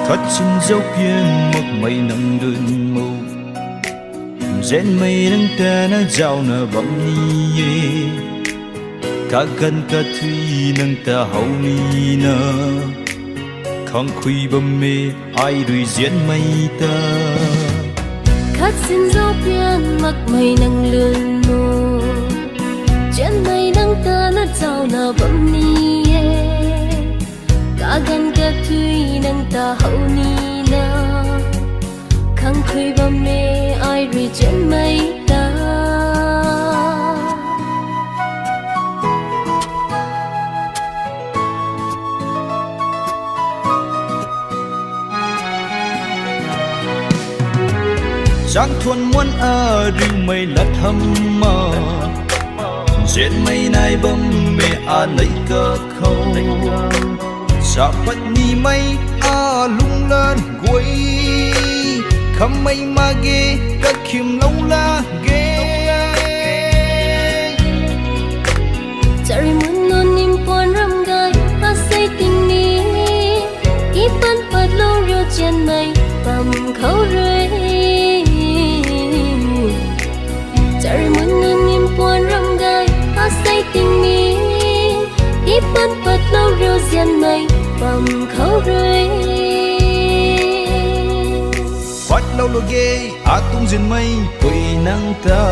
Khatsin dấu Pian Makmei nang đơn mâu Riamei nang ta na giàu na bấm ni Cả gần cả Thui nang ta hậu ni na Không khui bấm mê ai đuổi Riamei ta Khatsin dấu Pian Makmei nang lươn mô Riamei nang ta na giàu na bấm ni Cả gần cả Thui nang ta hậu ni na Không khui bấm mê ai đuổi Riamei ta Giang thuần muốn ở Riamei lật hâm mơ Riamei này bấm mê lấy cơ khâu Sa bắt ni mây lung lên quay Kamei ma ghê các khiêm lâu la ghê Chari muốn non nim pon ram gai say tình ni Ipan pat lâu rêu Riamei bầm khâu rơi Chari muốn non nim pon ram gai say tình ni Ipan pat lâu rêu Riamei bầm khâu rơi Pat lâu lo ghê tung Riamei quỳ nang ta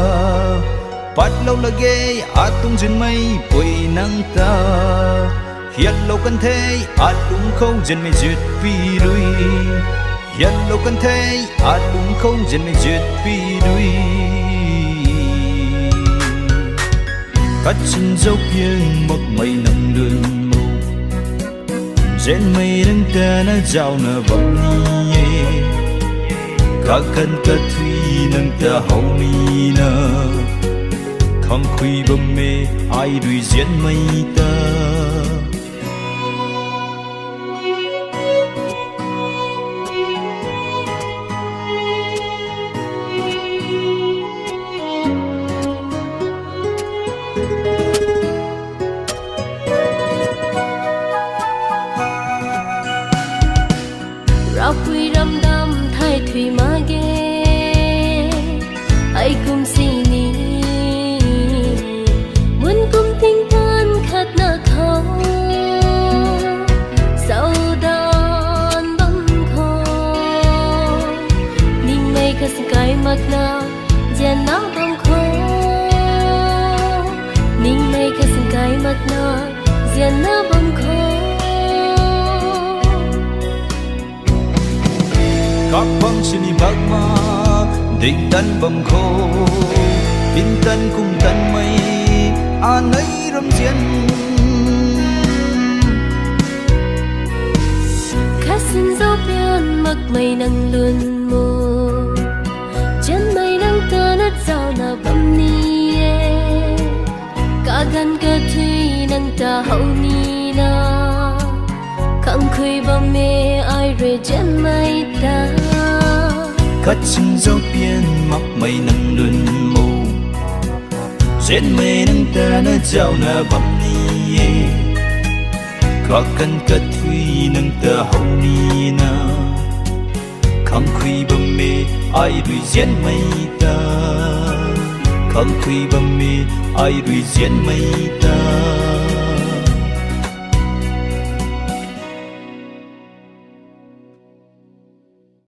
Pat lâu lo ghê tung Riamei quỳ nang ta Hiện lâu cần thế đúng không Riamei duyệt pi đuôi Hiện lâu cần thế đúng không Riamei duyệt pi đuôi Khatsin dấu Pian Makmei nang lươn mâu Riamei nang ta na giàu na bấm ni Cả gần cả Thui nang ta hậu ni na Không khui bấm mê ai đuổi Riamei ta Rao quy ram đam thay Thui ma ghê Ai cùng si ni Muốn cùng tinh tan khát na khâu Sao đàn băng khô Ninh mây khát sky mặc na Dian na băng khô Ninh mây khát sky mặc na Dian na băng khô Các băng sini magma định tan bầm khô Bin tan cùng tan mây ấy ram Rian Khatsin dấu Pian Makmei nang lươn mô Riamei nang ta na giàu na bấm ni Cả gần cả Thui nang ta hậu ni na Không khui bấm mê ai đuổi Riamei ta Khatsin dấu Pian Makmei nang lươn mâu Riamei nang ta na giàu na bấm ni Cả gần cả Thui nang ta hậu ni na Không khui bấm mê ai đuổi Riamei ta Không khui bấm mê ai đuổi Riamei ta